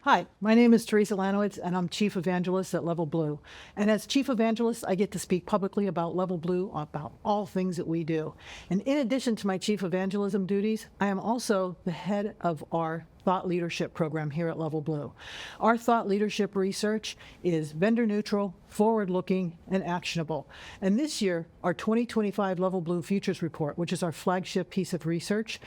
Hi, my name is Theresa Lanowitz, and I'm Chief Evangelist at LevelBlue. And as Chief Evangelist, I get to speak publicly about LevelBlue, about all things that we do. And in addition to my Chief Evangelism duties, I am also the head of our Thought Leadership program here at LevelBlue. Our thought leadership research is vendor neutral, forward-looking, and actionable. And this year, our 2025 LevelBlue Futures Report, which is our flagship piece of research,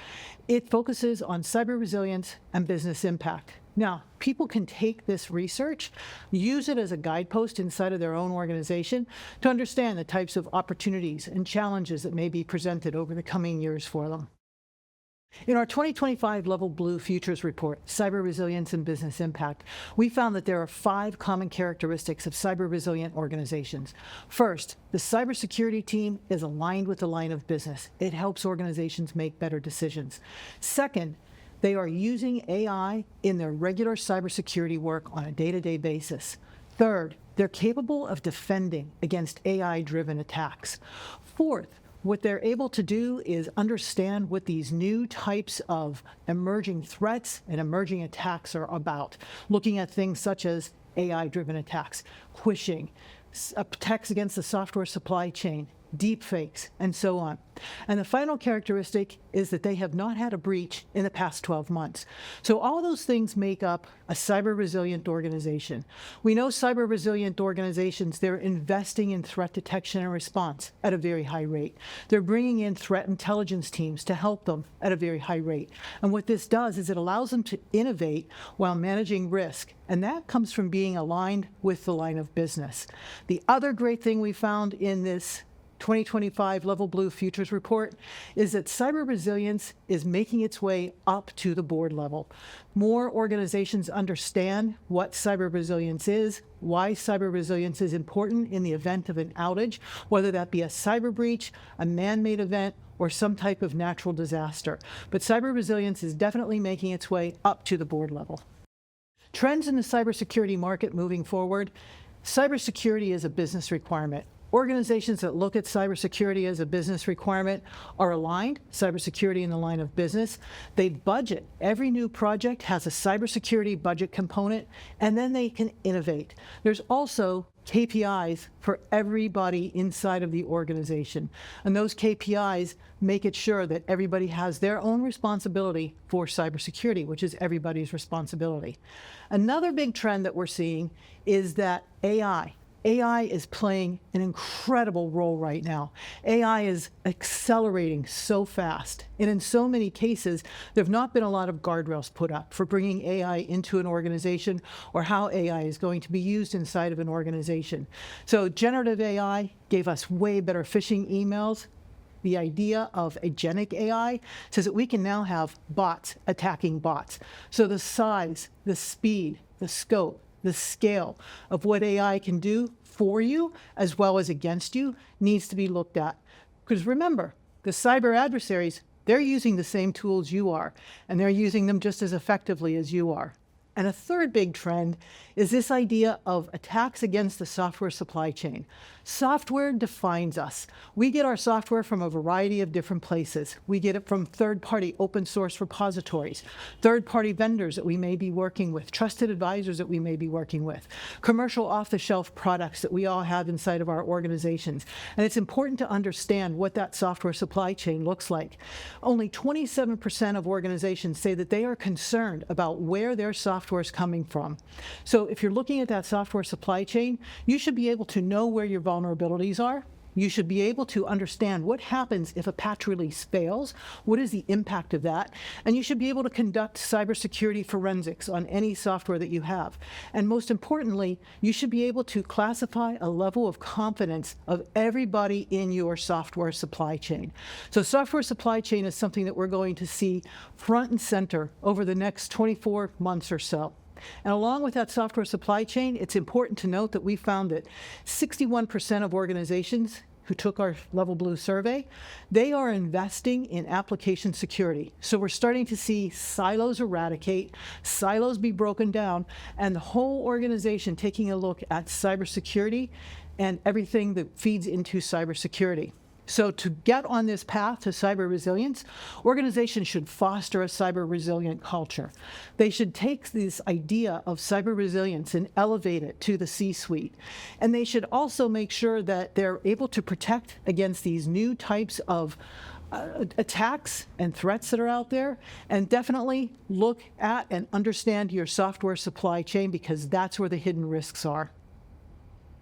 it focuses on cyber resilience and business impact. Now, people can take this research, use it as a guidepost inside of their own organization to understand the types of opportunities and challenges that may be presented over the coming years for them. In our 2025 LevelBlue Futures Report, Cyber Resilience and Business Impact, we found that there are 5 common characteristics of cyber resilient organizations. First, the cybersecurity team is aligned with the line of business. It helps organizations make better decisions. Second, they are using AI in their regular cybersecurity work on a day-to-day basis. Third, they're capable of defending against AI-driven attacks. Fourth, what they're able to do is understand what these new types of emerging threats and emerging attacks are about, looking at things such as AI-driven attacks, phishing, attacks against the software supply chain, deepfakes, and so on. And the final characteristic is that they have not had a breach in the past 12 months. So all those things make up a cyber resilient organization. We know cyber resilient organizations, they're investing in threat detection and response at a very high rate. They're bringing in threat intelligence teams to help them at a very high rate. And what this does is it allows them to innovate while managing risk. And that comes from being aligned with the line of business. The other great thing we found in this 2025 LevelBlue Futures Report is that cyber resilience is making its way up to the board level. More organizations understand what cyber resilience is, why cyber resilience is important in the event of an outage, whether that be a cyber breach, a man-made event, or some type of natural disaster. But cyber resilience is definitely making its way up to the board level. Trends in the cybersecurity market moving forward. Cybersecurity is a business requirement. Organizations that look at cybersecurity as a business requirement are aligned, cybersecurity in the line of business. They budget. Every new project has a cybersecurity budget component, and then they can innovate. There's also KPIs for everybody inside of the organization. And those KPIs make it sure that everybody has their own responsibility for cybersecurity, which is everybody's responsibility. Another big trend that we're seeing is that AI is playing an incredible role right now. AI is accelerating so fast. And in so many cases, there have not been a lot of guardrails put up for bringing AI into an organization or how AI is going to be used inside of an organization. So generative AI gave us way better phishing emails. The idea of agentic AI says that we can now have bots attacking bots. So the size, the speed, the scope, the scale of what AI can do for you as well as against you needs to be looked at. Because remember, the cyber adversaries, they're using the same tools you are, and they're using them just as effectively as you are. And a third big trend is this idea of attacks against the software supply chain. Software defines us. We get our software from a variety of different places. We get it from third-party open source repositories, third-party vendors that we may be working with, trusted advisors that we may be working with, commercial off-the-shelf products that we all have inside of our organizations. And it's important to understand what that software supply chain looks like. Only 27% of organizations say that they are concerned about where their software is coming from. So if you're looking at that software supply chain, you should be able to know where your vulnerabilities are. You should be able to understand what happens if a patch release fails, what is the impact of that, and you should be able to conduct cybersecurity forensics on any software that you have. And most importantly, you should be able to classify a level of confidence of everybody in your software supply chain. So software supply chain is something that we're going to see front and center over the next 24 months or so. And along with that software supply chain, it's important to note that we found that 61% of organizations who took our LevelBlue survey, they are investing in application security. So we're starting to see silos eradicate, silos be broken down, and the whole organization taking a look at cybersecurity and everything that feeds into cybersecurity. So to get on this path to cyber resilience, organizations should foster a cyber resilient culture. They should take this idea of cyber resilience and elevate it to the C-suite. And they should also make sure that they're able to protect against these new types of attacks and threats that are out there, and definitely look at and understand your software supply chain, because that's where the hidden risks are.